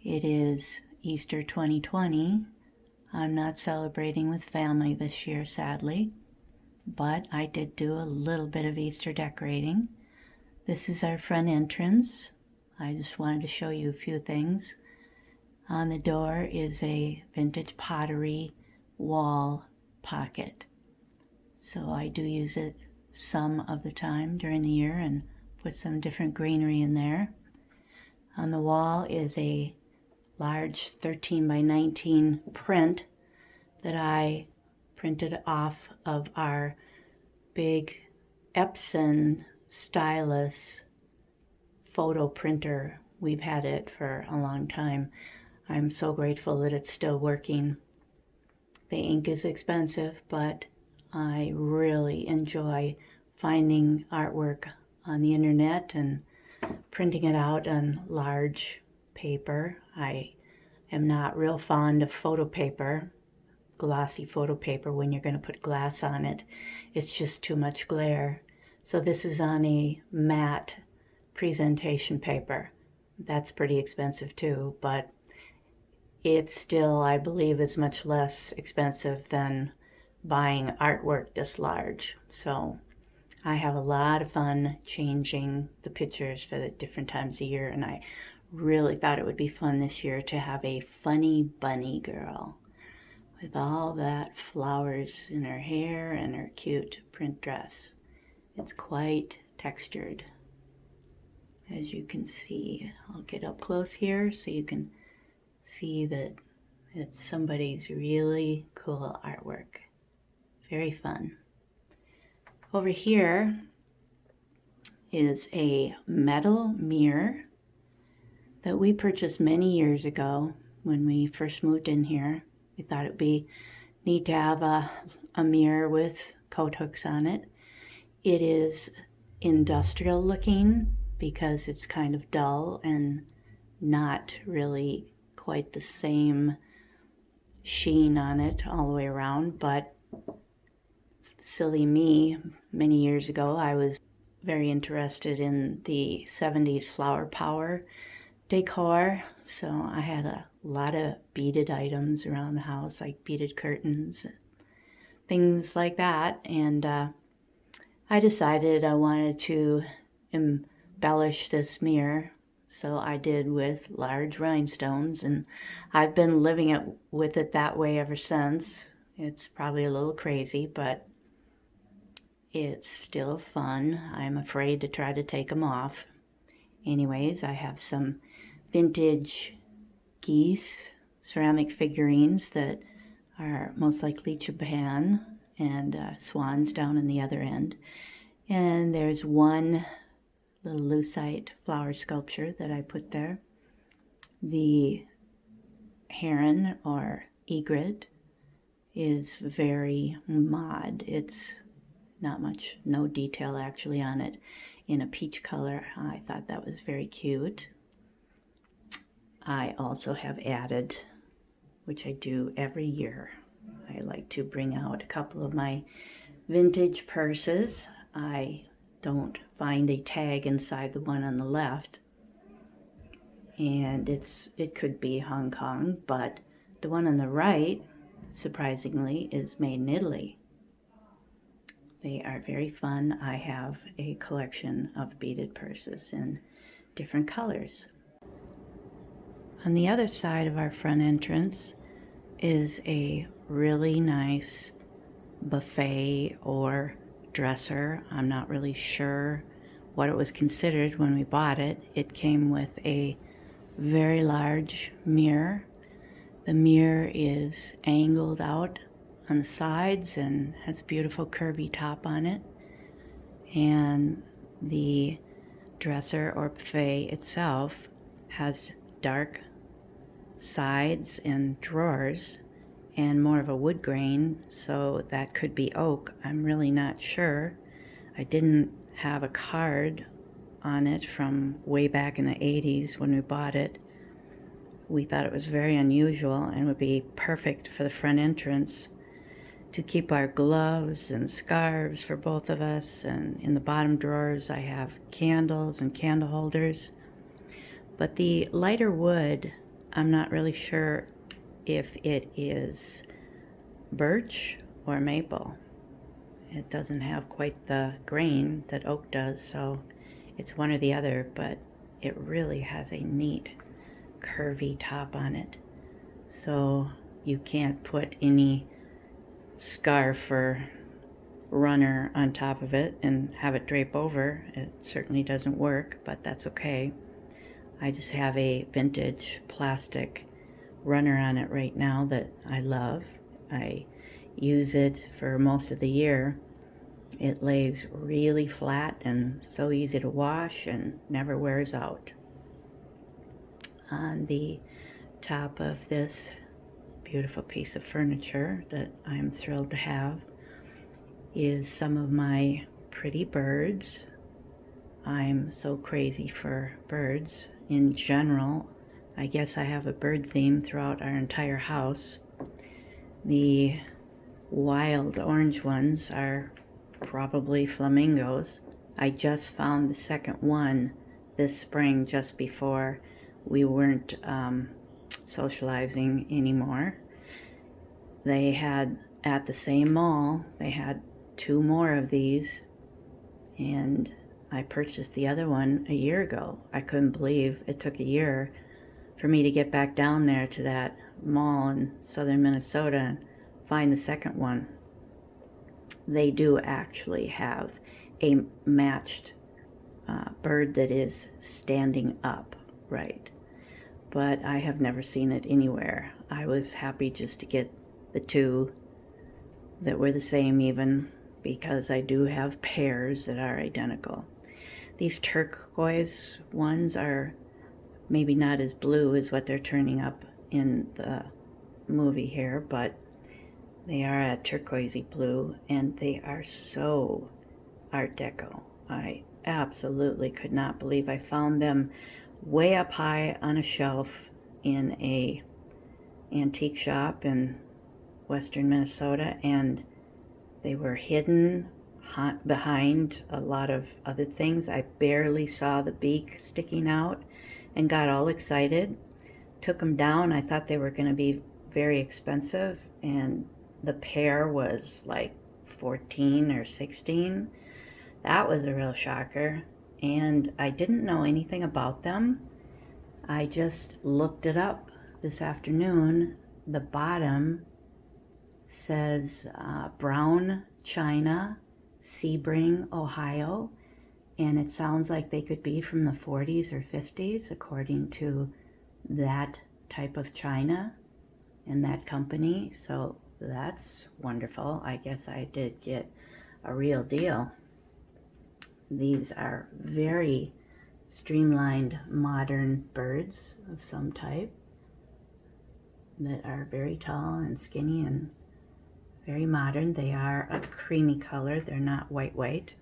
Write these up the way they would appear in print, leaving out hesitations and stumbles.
It is Easter 2020. I'm not celebrating with family this year, sadly, but I did do a little bit of Easter decorating. This is our front entrance. I just wanted to show you a few things. On the door is a vintage pottery wall pocket. So I do use it some of the time during the year and put some different greenery in there. On the wall is a large 13 by 19 print that I printed off of our big Epson stylus photo printer. We've had it for a long time. I'm so grateful that it's still working. The ink is expensive, but I really enjoy finding artwork on the internet and printing it out on large paper. I am not real fond of photo paper, glossy photo paper when you're going to put glass on it. It's just too much glare. So this is on a matte presentation paper. That's pretty expensive too, but it still, I believe, is much less expensive than buying artwork this large. So I have a lot of fun changing the pictures for the different times of year, and I really thought it would be fun this year to have a funny bunny girl with all that flowers in her hair and her cute print dress. It's quite textured, as you can see. I'll get up close here so you can see that it's somebody's really cool artwork. Very fun. Over here is a metal mirror that we purchased many years ago when we first moved in here. We thought it would be neat to have a mirror with coat hooks on it. It is industrial looking because it's kind of dull and not really quite the same sheen on it all the way around, but silly me, many years ago, I was very interested in the 70s flower power decor, so I had a lot of beaded items around the house, like beaded curtains, things like that, and I decided I wanted to embellish this mirror, so I did with large rhinestones, and I've been living it with it that way ever since. It's probably a little crazy, but it's still fun. I'm afraid to try to take them off. Anyways, I have some vintage geese ceramic figurines that are most likely Japan, and swans down in the other end. And there's one little lucite flower sculpture that I put there. The heron or egret is very mod. It's not much, no detail actually on it, in a peach color. I thought that was very cute. I also have added, which I do every year, I like to bring out a couple of my vintage purses. I don't find a tag inside the one on the left, and it could be Hong Kong, but the one on the right, surprisingly, is made in Italy. They are very fun. I have a collection of beaded purses in different colors. On the other side of our front entrance is a really nice buffet or dresser. I'm not really sure what it was considered when we bought it. It came with a very large mirror. The mirror is angled out on the sides and has a beautiful curvy top on it, and the dresser or buffet itself has dark sides and drawers and more of a wood grain, so that could be oak. I'm really not sure. I didn't have a card on it from way back in the 80s when we bought it. We thought it was very unusual and would be perfect for the front entrance to keep our gloves and scarves for both of us. And in the bottom drawers I have candles and candle holders. But the lighter wood I'm not really sure if it is birch or maple. It doesn't have quite the grain that oak does, so it's one or the other, but it really has a neat curvy top on it. So you can't put any scarf or runner on top of it and have it drape over. It certainly doesn't work, but that's okay. I just have a vintage plastic runner on it right now that I love. I use it for most of the year. It lays really flat and so easy to wash and never wears out. On the top of this beautiful piece of furniture that I'm thrilled to have is some of my pretty birds. I'm so crazy for birds in general. I guess I have a bird theme throughout our entire house. The wild orange ones are probably flamingos. I just found the second one this spring just before we weren't socializing anymore. They had, at the same mall, they had 2 more of these, and I purchased the other one a year ago. I couldn't believe it took a year for me to get back down there to that mall in southern Minnesota and find the second one. They do actually have a matched bird that is standing up, right? But I have never seen it anywhere. I was happy just to get the 2 that were the same, even because I do have pairs that are identical. These turquoise ones are maybe not as blue as what they're turning up in the movie here, but they are a turquoisey blue, and they are so Art Deco. I absolutely could not believe I found them way up high on a shelf in a antique shop in western Minnesota, and they were hidden behind a lot of other things. I barely saw the beak sticking out and got all excited. Took them down. I thought they were going to be very expensive, and the pair was like 14 or 16. That was a real shocker, and I didn't know anything about them. I just looked it up this afternoon. The bottom says Brown China, Sebring, Ohio, and it sounds like they could be from the 40s or 50s according to that type of china and that company. So that's wonderful. I guess I did get a real deal. These are very streamlined modern birds of some type that are very tall and skinny and very modern. They are a creamy color. They're not white.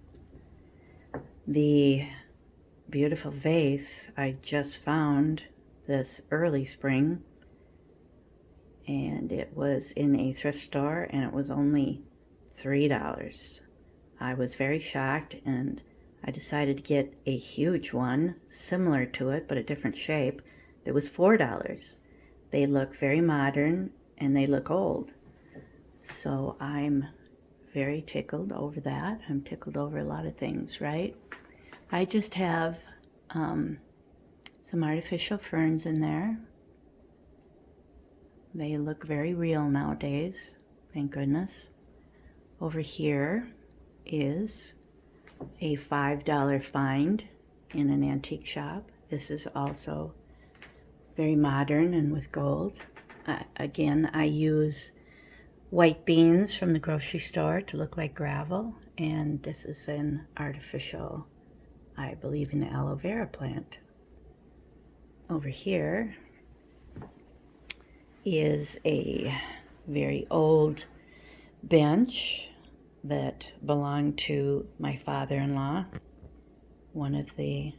The beautiful vase I just found this early spring, and it was in a thrift store, and it was only $3. I was very shocked, and I decided to get a huge one similar to it but a different shape that was $4. They look very modern and they look old, so I'm very tickled over that. I'm tickled over a lot of things, right? I just have some artificial ferns in there. They look very real nowadays, thank goodness. Over here is a $5 find in an antique shop. This is also very modern and with gold. Again, I use white beans from the grocery store to look like gravel, and this is an artificial, I believe, an aloe vera plant. Over here is a very old bench that belonged to my father-in-law, one of the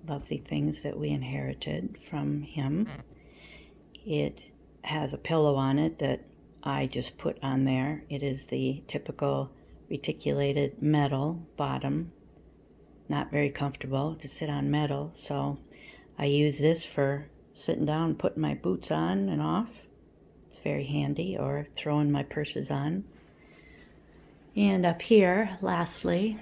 lovely things that we inherited from him. It has a pillow on it that I just put on there. It is the typical reticulated metal bottom, not very comfortable to sit on metal, so I use this for sitting down, putting my boots on and off. It's very handy, or throwing my purses on. And up here, lastly,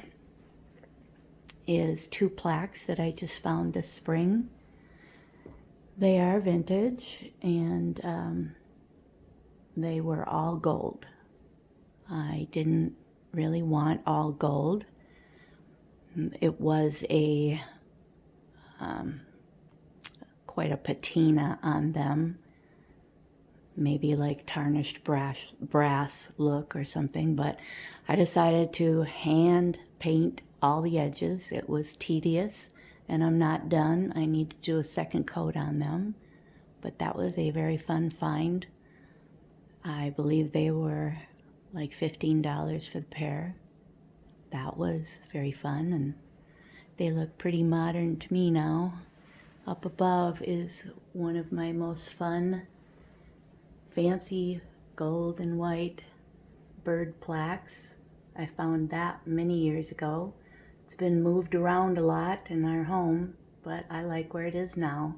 is 2 plaques that I just found this spring. They are vintage, and they were all gold. I didn't really want all gold. It was a quite a patina on them, maybe like tarnished brass look or something, but I decided to hand paint all the edges. It was tedious, and I'm not done. I need to do a second coat on them, but that was a very fun find. I believe they were like $15 for the pair. That was very fun, and they look pretty modern to me now. Up above is one of my most fun, fancy gold and white bird plaques. I found that many years ago. It's been moved around a lot in our home, but I like where it is now.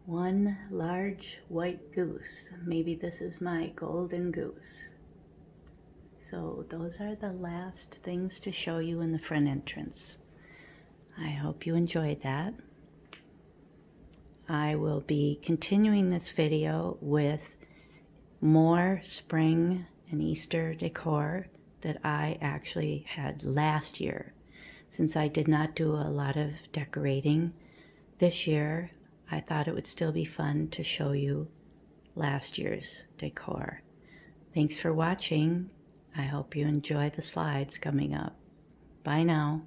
One large white goose. Maybe this is my golden goose. So those are the last things to show you in the front entrance. I hope you enjoyed that. I will be continuing this video with more spring and Easter decor that I actually had last year. Since I did not do a lot of decorating this year, I thought it would still be fun to show you last year's decor. Thanks for watching. I hope you enjoy the slides coming up. Bye now.